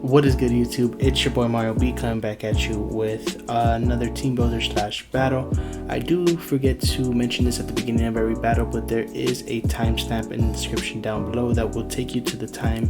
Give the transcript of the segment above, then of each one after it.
What is good, YouTube? It's your boy Mario B coming back at you with another team builder / battle. I do forget to mention this at the beginning of every battle, but there is a timestamp in the description down below that will take you to the time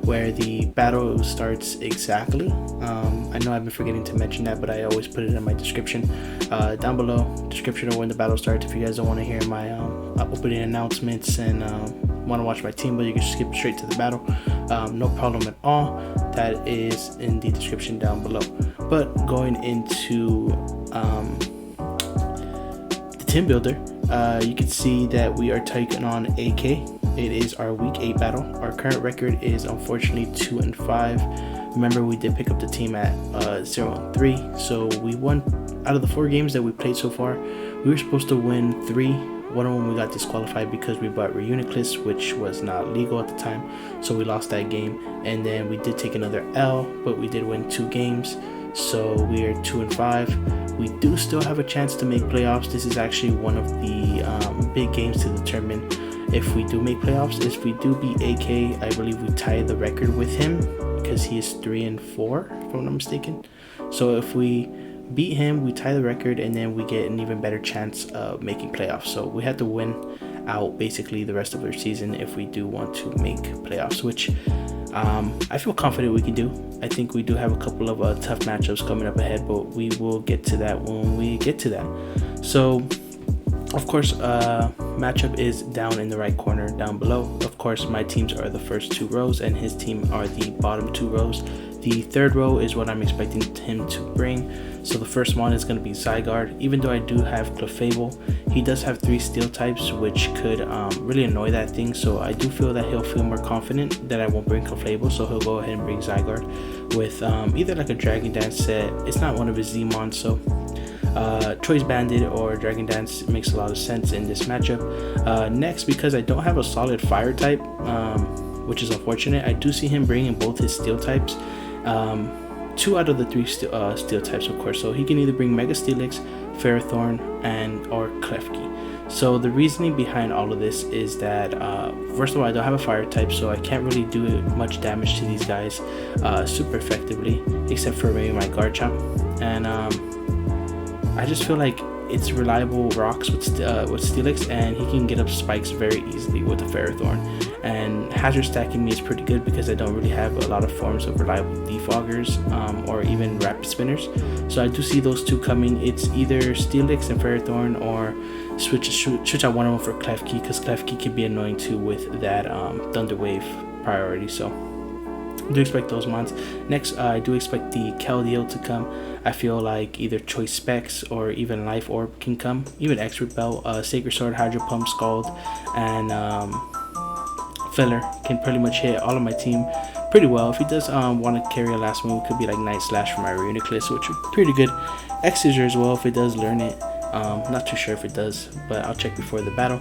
where the battle starts exactly. I know I've been forgetting to mention that, but I always put it in my description down below, description of when the battle starts. If you guys don't want to hear my opening announcements and want to watch my team build, you can skip straight to the battle. No problem at all. That is in the description down below. But going into the team builder, you can see that we are taking on AK. It is our week 8 battle. Our current record is unfortunately 2-5. Remember, we did pick up the team at 0-3, so we won out of the 4 games that we played so far. We were supposed to win 3. One of them we got disqualified because we bought Reuniclus, which was not legal at the time, so we lost that game. And then we did take another L, but we did win 2 games, so we are 2-5. We do still have a chance to make playoffs. This is actually one of the big games to determine if we do make playoffs. If we do beat AK, I believe we tie the record with him because he is 3-4, if I'm not mistaken. So if we beat him, we tie the record, and then we get an even better chance of making playoffs. So we have to win out basically the rest of our season if we do want to make playoffs, which I feel confident we can do. I think we do have a couple of tough matchups coming up ahead, but we will get to that when we get to that. So of course, matchup is down in the right corner down below. Of course, my teams are the first 2 rows and his team are the bottom 2 rows. The 3rd row is what I'm expecting him to bring. So the first MON is going to be Zygarde. Even though I do have Clefable, he does have 3 steel types, which could really annoy that thing. So I do feel that he'll feel more confident that I won't bring Clefable, so he'll go ahead and bring Zygarde with either like a Dragon Dance set. It's not one of his Z-Mons, so Choice Bandit or Dragon Dance makes a lot of sense in this matchup. Next, because I don't have a solid fire type, which is unfortunate, I do see him bringing both his steel types. 2 out of the 3 steel types, of course, so he can either bring Mega Steelix, Ferrothorn, or Klefki. So the reasoning behind all of this is that first of all, I don't have a fire type, so I can't really do much damage to these guys super effectively, except for maybe my Garchomp. And I just feel like it's reliable rocks with Steelix, and he can get up spikes very easily with the Ferrothorn. And hazard stacking me is pretty good because I don't really have a lot of forms of reliable defoggers or even rapid spinners. So I do see those 2 coming. It's either Steelix and Ferrothorn, or switch out one of them for Klefki, because Klefki can be annoying too with that Thunder Wave priority. So I do expect those mons. Next, I do expect the Keldeo to come. I feel like either Choice Specs or even Life Orb can come. Even X-Root Belt, Sacred Sword, Hydro Pump, Scald, and Filler can pretty much hit all of my team pretty well. If he does want to carry a last move, it could be like Night Slash for my Reuniclus, which would be pretty good. X-Scissor as well if it does learn it. Not too sure if it does, but I'll check before the battle.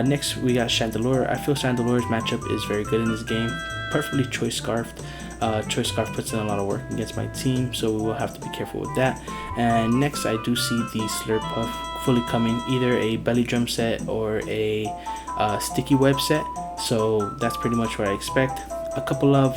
Next, we got Chandelure. I feel Chandelure's matchup is very good in this game. Perfectly Choice Scarfed. Choice Scarf puts in a lot of work against my team, so we will have to be careful with that. And next, I do see the Slurpuff fully coming, either a Belly Drum set or a Sticky Web set. So that's pretty much what I expect. A couple of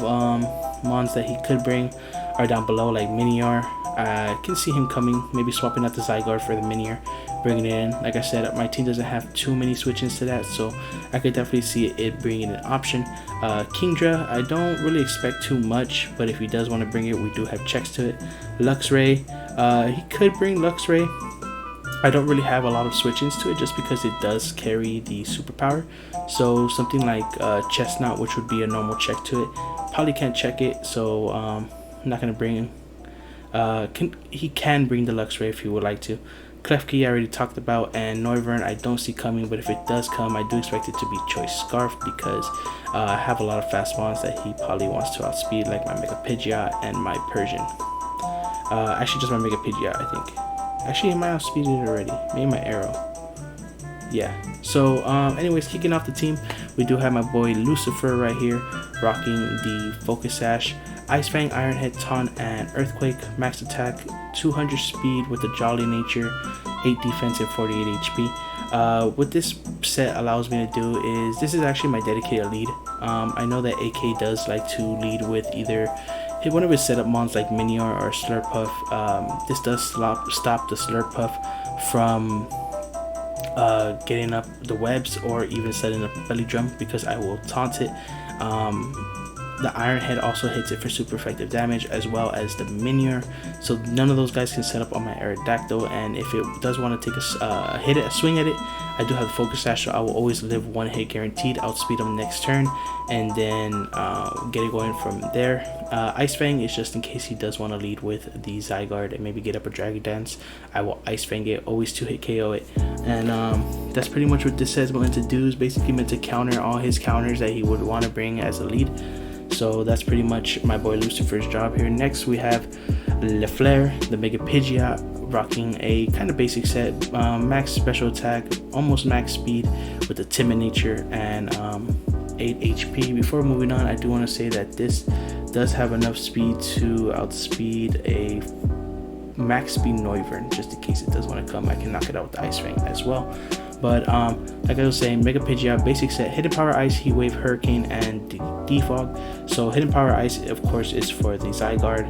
mons that he could bring are down below, like Minior. I can see him coming, maybe swapping out the Zygarde for the Minior, bringing it in. Like I said, my team doesn't have too many switch-ins to that, so I could definitely see it bringing an option. Kingdra, I don't really expect too much, but if he does want to bring it, we do have checks to it. Luxray, he could bring Luxray. I don't really have a lot of switch-ins to it just because it does carry the superpower. So something like Chestnut, which would be a normal check to it, probably can't check it, so I'm not going to bring him. He can bring the Luxray if he would like to. Klefki I already talked about, and Noivern I don't see coming, but if it does come, I do expect it to be Choice Scarf because I have a lot of fast mons that he probably wants to outspeed, like my Mega Pidgeot and my Persian. Actually just my Mega Pidgeot, I think. Actually, he might outspeed it already. Maybe my Arrow. Yeah. So anyways, kicking off the team, we do have my boy Lucifer right here rocking the Focus Sash. Ice Fang, Iron Head, Taunt, and Earthquake. Max attack, 200 speed with a Jolly Nature, 8 defense, and 48 HP. What this set allows me to do is, this is actually my dedicated lead. I know that AK does like to lead with either one of his setup mons like Minior or Slurpuff, this does stop the Slurpuff from getting up the webs or even setting up a belly drum, because I will taunt it. The Iron Head also hits it for super effective damage, as well as the Minior, so none of those guys can set up on my Aerodactyl. And if it does want to take a swing at it, I do have the Focus Sash, so I will always live one hit guaranteed, outspeed him next turn, and then get it going from there. Ice Fang is just in case he does want to lead with the Zygarde and maybe get up a Dragon Dance. I will Ice Fang it, always 2-hit KO it. And that's pretty much what this set is meant to do. Is basically meant to counter all his counters that he would want to bring as a lead. So that's pretty much my boy Lucifer's job here. Next we have LeFleur, the Mega Pidgeot, rocking a kind of basic set, max special attack, almost max speed with a timid nature, and 8 HP. Before moving on, I do want to say that this does have enough speed to outspeed a max speed Noivern, just in case it does want to come. I can knock it out with the Ice Fang as well. But like I was saying, Mega Pidgeot, basic set, Hidden Power Ice, Heat Wave, Hurricane, and Defog. So Hidden Power Ice, of course, is for the Zygarde.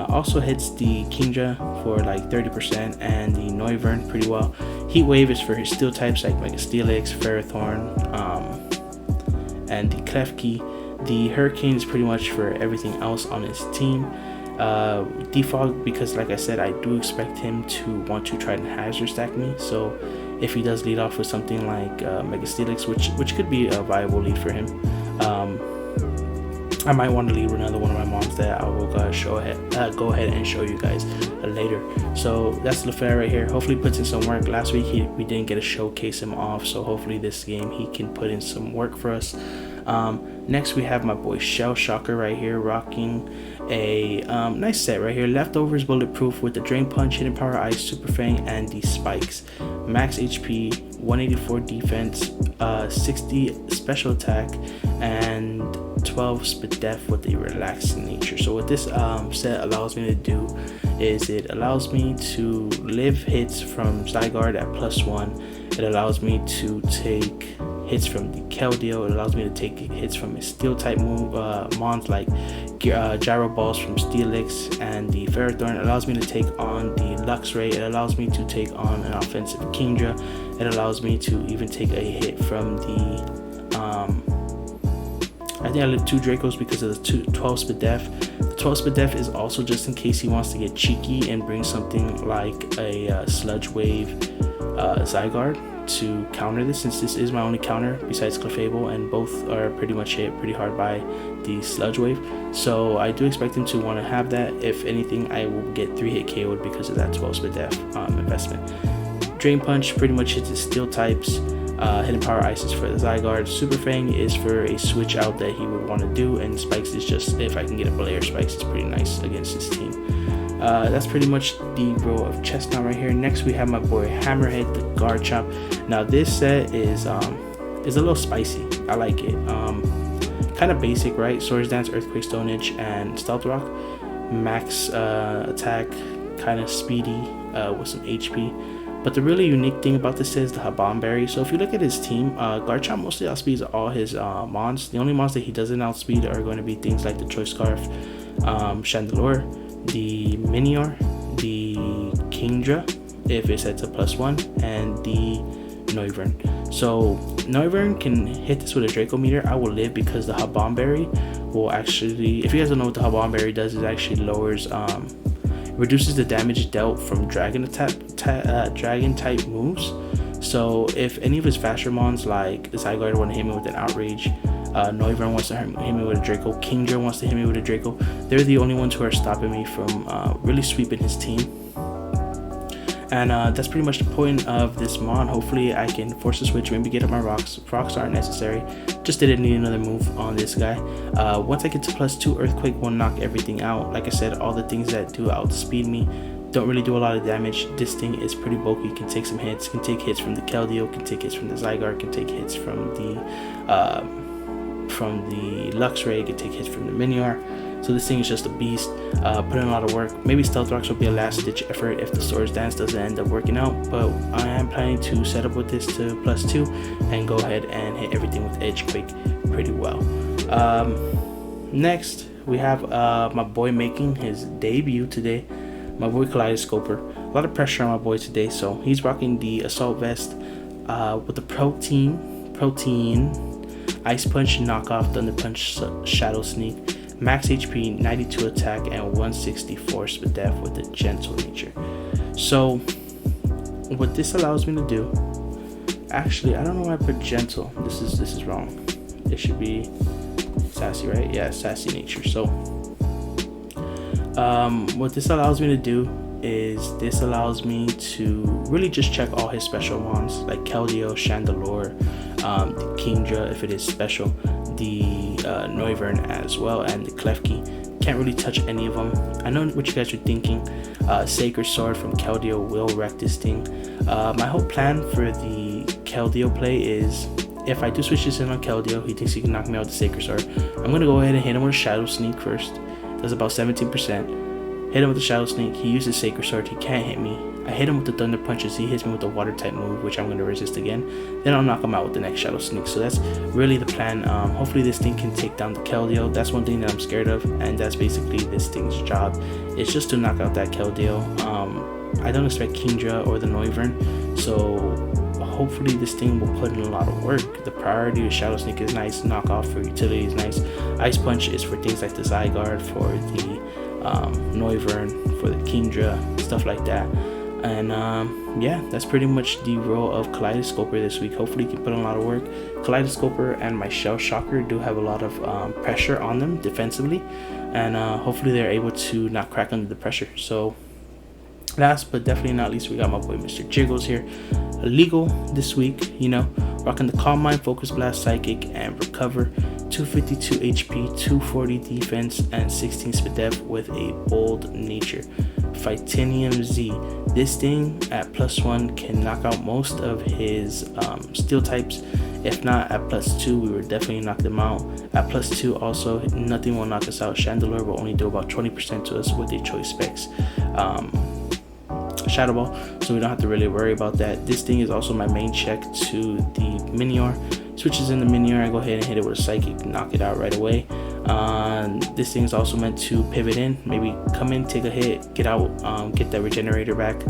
Also hits the Kingdra for like 30% and the Noivern pretty well. Heat Wave is for his steel types like Mega Steelix, Ferrothorn, and the Klefki. The Hurricane is pretty much for everything else on his team. Defog, because like I said, I do expect him to want to try and hazard stack me. So if he does lead off with something like Mega Steelix, which could be a viable lead for him, I might want to lead with another one of my mons that I will go ahead and show you guys later. So that's LeFleur right here. Hopefully puts in some work. Last week we didn't get to showcase him off, so hopefully this game he can put in some work for us. Next we have my boy Shell Shocker right here, rocking a nice set right here. Leftovers Bulletproof with the Drain Punch, Hidden Power Ice, Super Fang, and the Spikes. Max HP, 184 defense, 60 special attack, and 12 Spadef with a relaxed nature. So what this set allows me to do is it allows me to live hits from Zygarde at +1. It allows me to take hits from the Keldeo. It allows me to take hits from his steel type mons like Gyro Balls from Steelix and the Ferrothorn. It allows me to take on the Luxray. It allows me to take on an offensive Kingdra. It allows me to even take a hit from the I think I live 2 Dracos because of the 12 Spadef. The 12 Spadef is also just in case he wants to get cheeky and bring something like a Sludge Wave Zygarde to counter this, since this is my only counter besides Clefable, and both are pretty much hit pretty hard by the Sludge Wave. So I do expect him to want to have that. If anything, I will get 3-hit KO'd because of that 12 Spadef investment. Drain Punch pretty much hits his steel types. Hidden Power Ice is for the Zygarde. Super Fang is for a switch out that he would want to do, and Spikes is just if I can get a Blair Spikes, it's pretty nice against his team. That's pretty much the row of Chestnut right here. Next we have my boy Hammerhead, the Garchomp. Now this set is a little spicy. I like it. Kind of basic, right? Swords Dance, Earthquake, Stone Edge, and Stealth Rock. Max attack, kind of speedy with some HP. But the really unique thing about this is the Habon Berry. So if you look at his team, Garchomp mostly outspeeds all his mons. The only mons that he doesn't outspeed are going to be things like the Choice Scarf, Chandelure, the Minior, the Kingdra, if it sets a +1, and the Noivern. So Noivern can hit this with a Draco Meter. I will live because the Habon Berry will actually, if you guys don't know what the Habon Berry does, it actually lowers reduces the damage dealt from dragon type moves. So if any of his faster mons like Zygarde want to hit me with an Outrage, Noivern wants to hit me with a Draco, Kingdra wants to hit me with a Draco, they're the only ones who are stopping me from really sweeping his team. And that's pretty much the point of this mon. Hopefully I can force a switch, maybe get up my rocks. Rocks aren't necessary, just didn't need another move on this guy. Once I get to +2, Earthquake will knock everything out. Like I said, all the things that do outspeed me don't really do a lot of damage. This thing is pretty bulky, can take some hits, can take hits from the Keldeo, can take hits from the Zygarde, can take hits from the Luxray, can take hits from the Minior. So this thing is just a beast. Put in a lot of work. Maybe Stealth Rocks will be a last ditch effort if the Swords Dance doesn't end up working out, but I am planning to set up with this to +2 and go ahead and hit everything with Edge Quake pretty well. Next we have my boy making his debut today. My boy Kaleidoscoper. A lot of pressure on my boy today, so he's rocking the assault vest with the protein ice punch knockoff, thunder punch, shadow sneak, max HP, 92 attack, and 164 speed def with a gentle nature. So what this allows me to do, actually I don't know why I put gentle. This is wrong. It should be sassy, right? Yeah, sassy nature. So what this allows me to do is this allows me to really just check all his special mons like Keldeo, Chandelure, the Kingdra if it is special, the Noivern as well, and the Klefki. Can't really touch any of them. I know what you guys are thinking. Sacred Sword from Keldeo will wreck this thing. My whole plan for the Keldeo play is if I do switch this in on Keldeo, he thinks he can knock me out with the Sacred Sword. I'm gonna go ahead and hit him with a Shadow Sneak first. Does about 17%. Hit him with the Shadow Sneak. He uses Sacred Sword. He can't hit me. I hit him with the Thunder Punches. He hits me with the Water type move, which I'm going to resist again. Then I'll knock him out with the next Shadow Sneak. So that's really the plan. Hopefully this thing can take down the Keldeo. That's one thing that I'm scared of, and that's basically this thing's job. It's just to knock out that Keldeo. I don't expect Kingdra or the Noivern, so hopefully this thing will put in a lot of work. The priority with Shadow Sneak is nice. Knockoff for utility is nice. Ice Punch is for things like the Zygarde, for the Noivern, for the Kingdra, stuff like that. And yeah, that's pretty much the role of Kaleidoscoper this week. Hopefully he can put in a lot of work. Kaleidoscoper and my Shell Shocker do have a lot of pressure on them defensively, and hopefully they're able to not crack under the pressure. So last but definitely not least, we got my boy Mr. Jiggles here. Legal this week, you know, rocking the Calm Mind, Focus Blast, Psychic, and Recover. 252 HP, 240 defense, and 16 speed def with a bold nature. Titanium Z. This thing at +1 can knock out most of his steel types. If not at +2, we would definitely knock them out. At +2 also, nothing will knock us out. Chandelure will only do about 20% to us with a choice specs Shadow Ball, so we don't have to really worry about that. This thing is also my main check to the Minior. Switches in the Minior, I go ahead and hit it with a Psychic, knock it out right away. This thing is also meant to pivot in, maybe come in, take a hit, get out, get that Regenerator back.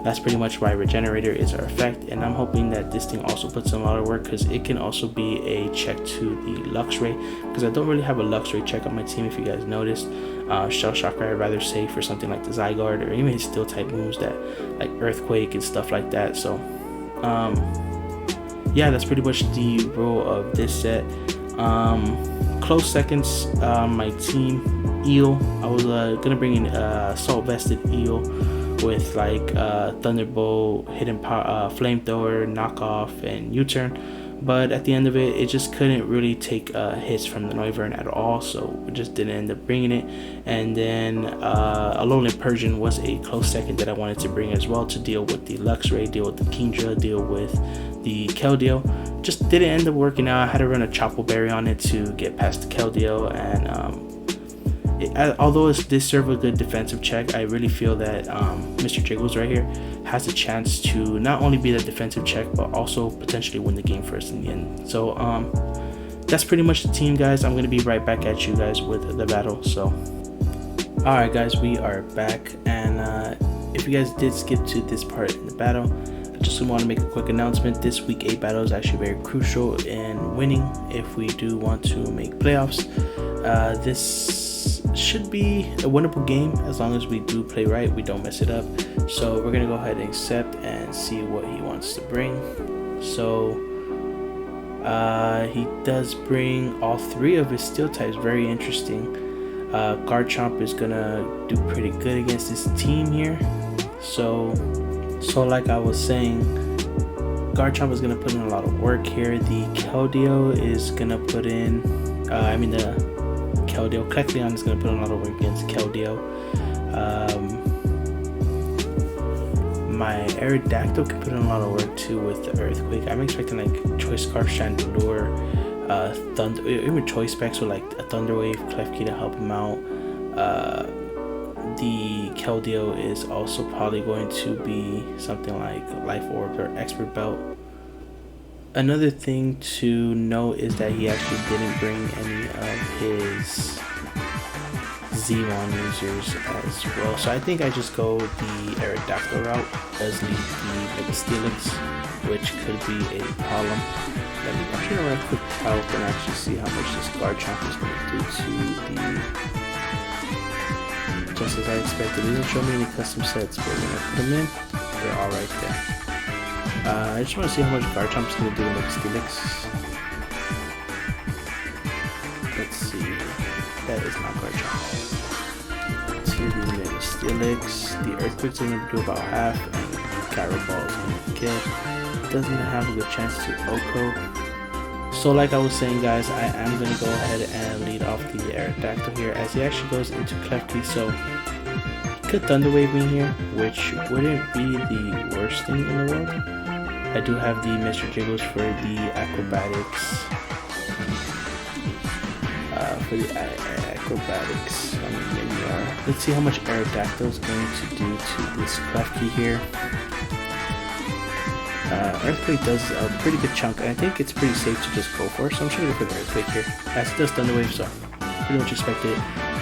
That's pretty much why Regenerator is our effect, and I'm hoping that this thing also puts in a lot of work because it can also be a check to the Luxray, because I don't really have a Luxray check on my team if you guys noticed. Shell Shocker I'd rather say for something like the Zygarde or even his steel type moves that like Earthquake and stuff like that. So yeah, that's pretty much the role of this set. Close seconds, my team Eel. I was gonna bring in Assault Vested Eel with like Thunderbolt, Hidden Power, Flamethrower, Knockoff, and U-Turn, but at the end of it, it just couldn't really take hits from the Noivern at all, so we just didn't end up bringing it. And then Alolan Persian was a close second that I wanted to bring as well to deal with the Luxray, deal with the Kingdra, deal with the Keldeo. Just didn't end up working out. I had to run a Chople Berry on it to get past the Keldeo, and although it did serve a good defensive check, I really feel that Mr. Jiggles right here has a chance to not only be the defensive check, but also potentially win the game for us in the end. So that's pretty much the team, guys. I'm going to be right back at you guys with the battle. So alright guys, we are back, and if you guys did skip to this part in the battle, I just want to make a quick announcement. This week 8 battle is actually very crucial in winning if we do want to make playoffs. This should be a winnable game as long as we do play right, we don't mess it up. So we're gonna go ahead and accept and see what he wants to bring. So he does bring all 3 of his steel types. Very interesting. Garchomp is gonna do pretty good against this team here. So like I was saying, Garchomp is gonna put in a lot of work here. The Keldeo is gonna put in the Keldeo. Kecleon is going to put in a lot of work against Keldeo. My Aerodactyl can put in a lot of work too with the Earthquake. I'm expecting like Choice Scarf, Chandelure, Thunder, even Choice Specs with like a Thunder Wave, Klefki to help him out. The Keldeo is also probably going to be something like Life Orb or Expert Belt. Another thing to note is that he actually didn't bring any of his Z-MON users as well. So I think I just go the Aerodactyl route. Does lead the Megastelix, which could be a problem. I'm trying to run a quick calc and actually see how much this Garchomp is going to do to the... Just as I expected. It doesn't show me any custom sets, but when I put them in, they're all right there. I just want to see how much Garchomp is going to do to Megastelix. Let's see. That is not Garchomp. Let's see the Megastelix. The Earthquake's going to do about half, and Gyro Ball is going to kill. Doesn't have a good chance to Oko. So like I was saying, guys, I am going to go ahead and lead off the Aerodactyl here, as he actually goes into Klefki. So he could Thunder Wave me here, which wouldn't be the worst thing in the world. I do have the Mr. Jiggles for the acrobatics. Let's see how much Aerodactyl is going to do to this Klefki here. Earthquake does a pretty good chunk, and I think it's pretty safe to just go for it, so I'm just going to go for the Earthquake here. As it does Thunder Wave, so pretty much expected it.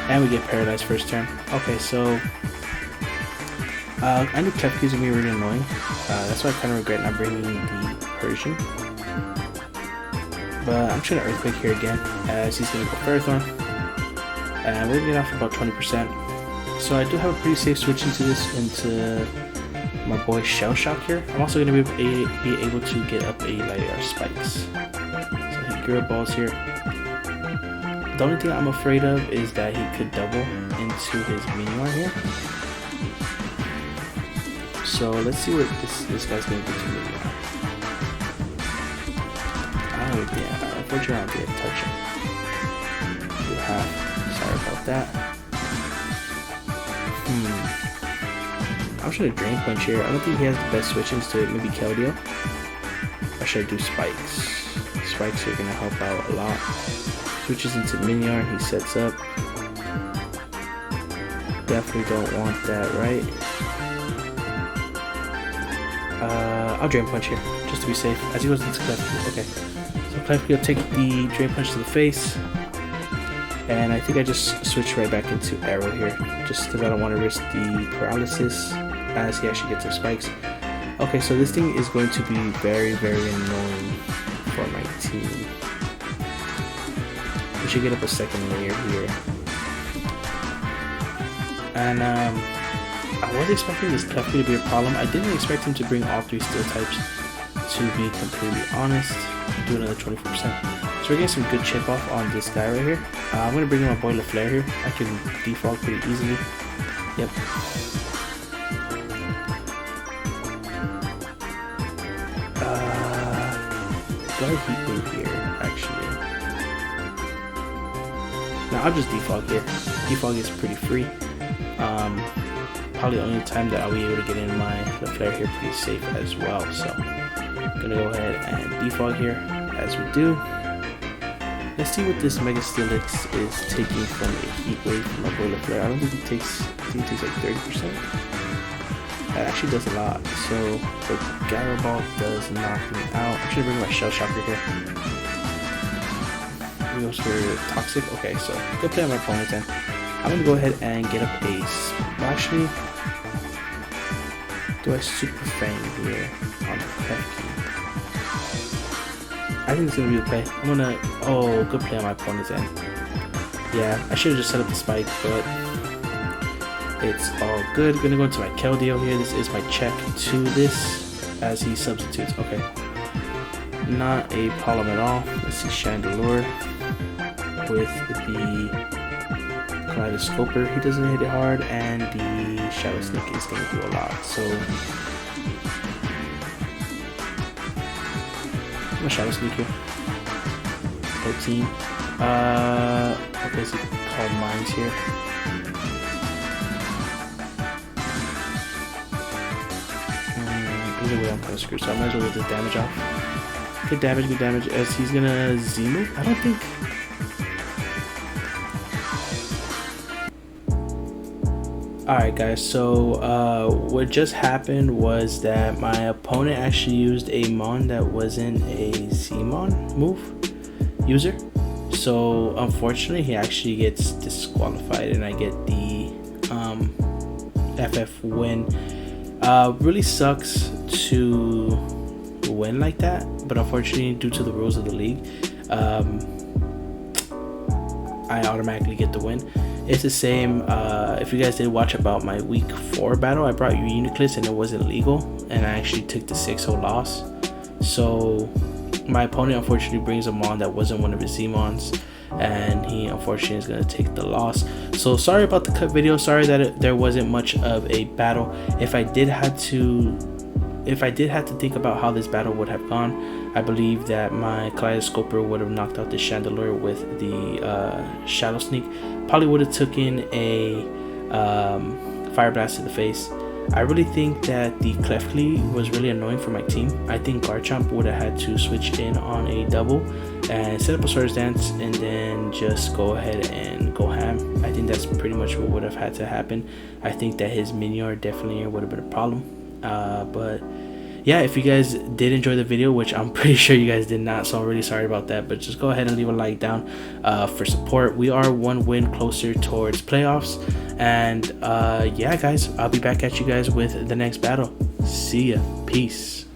And we get Paralyzed first turn. Okay, so I knew Klefki was going to be really annoying. That's why I kind of regret not bringing the Persian. But I'm trying to Earthquake here again, as he's going to go Ferrothorn. And we're going to get off about 20%. So I do have a pretty safe switch into this, into my boy Shell Shock here. I'm also going to be able to get up a Light Spikes. So he Gyro Balls here. The only thing I'm afraid of is that he could double into his Meteor here. So let's see what this guy's going to do to Meteor. Oh yeah, unfortunately I don't get a touch him. Do half. Sorry about that. I'm trying to Drain Punch here. I don't think he has the best switch-ins to maybe Keldeo. Or should I do Spikes? Spikes are going to help out a lot. Switches into Minion, he sets up. Definitely don't want that, right? I'll Drain Punch here, just to be safe, as he goes into Klefki. Okay. So Klefki will take the Drain Punch to the face. And I think I just switch right back into Arrow here, just because I don't want to risk the Paralysis as he actually gets his Spikes. Okay, so this thing is going to be very, very annoying for my team. We should get up a second layer here. And I was expecting this Klefki to be a problem. I didn't expect him to bring all three Steel types, to be completely honest. Do another 24%. So we're getting some good chip off on this guy right here. I'm going to bring in my boy LaFlare here. I can defog pretty easily. Yep. Do I Heat Wave here, actually? No, I'll just defog here. Defog is pretty free. Probably the only time that I'll be able to get in my LaFlare here pretty safe as well. So I'm going to go ahead and defog here as we do. Let's see what this Megastelix is taking from a Heat Wave from my boy LaFlare. I don't think he takes, like 30%. That actually does a lot. So the Gyro Ball does knock me out. I'm trying to bring my Shell Shocker here. He goes for Toxic. Okay, so good play on my opponent then. I'm going to go ahead and get up a... Actually, do I Super Fang here on the Klefki? I think it's going to be a play. I'm going to... Oh, good play on my opponent's end. Yeah, I should have just set up the Spike, but it's all good. Going to go into my Keldeo here. This is my check to this as he substitutes. Okay. Not a problem at all. Let's see Chandelure with the Kaleidoscoper. He doesn't hit it hard, and the Shadow Sneak is going to do a lot. So I'm gonna Shadow Sneak here. 13. Okay, so Calm Minds here. Either way, I'm kind of screwed, so I might as well get this damage off. Good damage, as he's gonna Z-move? I don't think... Alright guys, so what just happened was that my opponent actually used a MON that wasn't a Z-MON user. So unfortunately, he actually gets disqualified, and I get the FF win. Really sucks to win like that, but unfortunately, due to the rules of the league, I automatically get the win. It's the same. If you guys did watch about my week 4 battle, I brought you Uniclus and it wasn't legal, and I actually took the 6-0 loss. So my opponent unfortunately brings a Mon that wasn't one of his Z-Mons, and he unfortunately is going to take the loss. So sorry about the cut video. Sorry that there wasn't much of a battle. If I did have to think about how this battle would have gone, I believe that my Kaleidoscoper would have knocked out the Chandelier with the Shadow Sneak. Probably would have taken a Fire Blast to the face. I really think that the Clefly was really annoying for my team. I think Garchomp would have had to switch in on a double and set up a Swords Dance and then just go ahead and go ham. I think that's pretty much what would have had to happen. I think that his Minior definitely would have been a problem. But yeah, if you guys did enjoy the video, which I'm pretty sure you guys did not, so I'm really sorry about that, but just go ahead and leave a like down for support. We are 1 win closer towards playoffs, and yeah guys, I'll be back at you guys with the next battle. See ya. Peace.